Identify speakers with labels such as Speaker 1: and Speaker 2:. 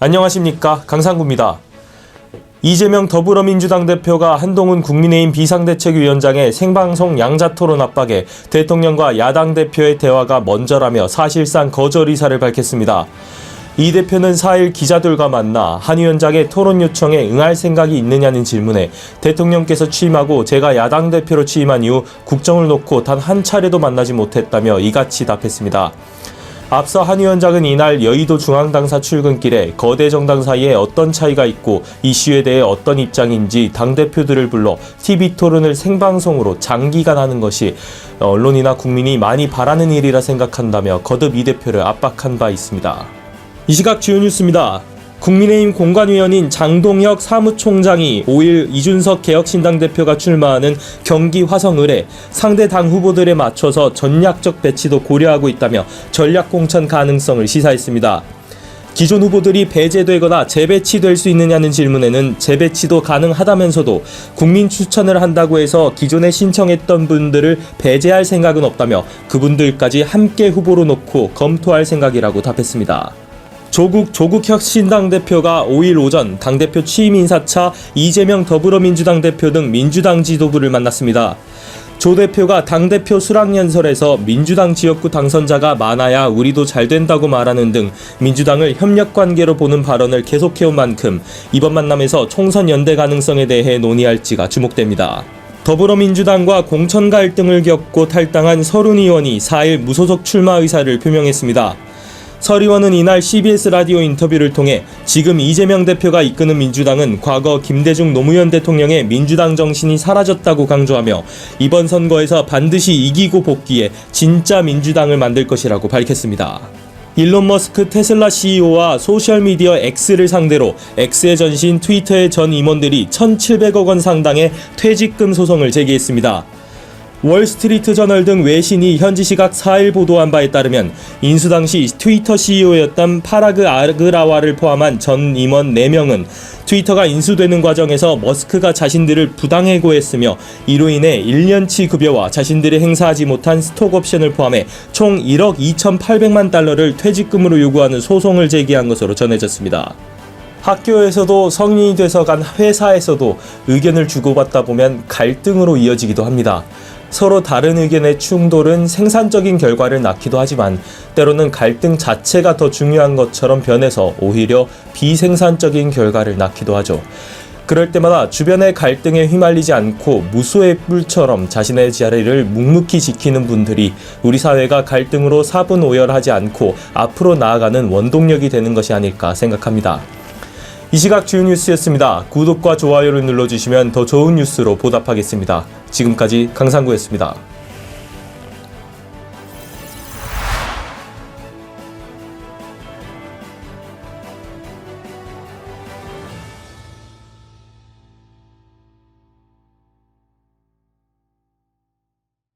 Speaker 1: 안녕하십니까, 강상구입니다. 이재명 더불어민주당 대표가 한동훈 국민의힘 비상대책위원장의 생방송 양자토론 압박에 대통령과 야당 대표의 대화가 먼저라며 사실상 거절 의사를 밝혔습니다. 이 대표는 4일 기자들과 만나 한 위원장의 토론 요청에 응할 생각이 있느냐는 질문에 대통령께서 취임하고 제가 야당 대표로 취임한 이후 국정을 놓고 단 한 차례도 만나지 못했다며 이같이 답했습니다. 앞서 한 위원장은 이날 여의도 중앙당사 출근길에 거대 정당 사이에 어떤 차이가 있고 이슈에 대해 어떤 입장인지 당대표들을 불러 TV토론을 생방송으로 장기간 하는 것이 언론이나 국민이 많이 바라는 일이라 생각한다며 거듭 이 대표를 압박한 바 있습니다. 이 시각 주요 뉴스입니다. 국민의힘 공관위원인 장동혁 사무총장이 5일 이준석 개혁신당 대표가 출마하는 경기 화성을에 상대 당 후보들에 맞춰서 전략적 배치도 고려하고 있다며 전략 공천 가능성을 시사했습니다. 기존 후보들이 배제되거나 재배치될 수 있느냐는 질문에는 재배치도 가능하다면서도 국민 추천을 한다고 해서 기존에 신청했던 분들을 배제할 생각은 없다며 그분들까지 함께 후보로 놓고 검토할 생각이라고 답했습니다. 조국 혁신당 대표가 5일 오전 당대표 취임 인사차 이재명 더불어민주당 대표 등 민주당 지도부를 만났습니다. 조 대표가 당대표 수락연설에서 민주당 지역구 당선자가 많아야 우리도 잘 된다고 말하는 등 민주당을 협력관계로 보는 발언을 계속해온 만큼 이번 만남에서 총선 연대 가능성에 대해 논의할지가 주목됩니다. 더불어민주당과 공천 갈등을 겪고 탈당한 서른 의원이 4일 무소속 출마 의사를 표명했습니다. 서 의원은 이날 CBS 라디오 인터뷰를 통해 지금 이재명 대표가 이끄는 민주당은 과거 김대중 노무현 대통령의 민주당 정신이 사라졌다고 강조하며 이번 선거에서 반드시 이기고 복귀해 진짜 민주당을 만들 것이라고 밝혔습니다. 일론 머스크 테슬라 CEO와 소셜미디어 X를 상대로 X의 전신 트위터의 전 임원들이 1,700억 원 상당의 퇴직금 소송을 제기했습니다. 월스트리트 저널 등 외신이 현지 시각 4일 보도한 바에 따르면 인수 당시 트위터 CEO였던 파라그 아그라와를 포함한 전 임원 4명은 트위터가 인수되는 과정에서 머스크가 자신들을 부당해고했으며 이로 인해 1년치 급여와 자신들이 행사하지 못한 스톡옵션을 포함해 총 1억 2,800만 달러를 퇴직금으로 요구하는 소송을 제기한 것으로 전해졌습니다. 학교에서도 성인이 돼서 간 회사에서도 의견을 주고받다 보면 갈등으로 이어지기도 합니다. 서로 다른 의견의 충돌은 생산적인 결과를 낳기도 하지만 때로는 갈등 자체가 더 중요한 것처럼 변해서 오히려 비생산적인 결과를 낳기도 하죠. 그럴 때마다 주변의 갈등에 휘말리지 않고 무소의 뿔처럼 자신의 자리를 묵묵히 지키는 분들이 우리 사회가 갈등으로 사분오열하지 않고 앞으로 나아가는 원동력이 되는 것이 아닐까 생각합니다. 이 시각 주요 뉴스였습니다. 구독과 좋아요를 눌러주시면 더 좋은 뉴스로 보답하겠습니다. 지금까지 강상구였습니다.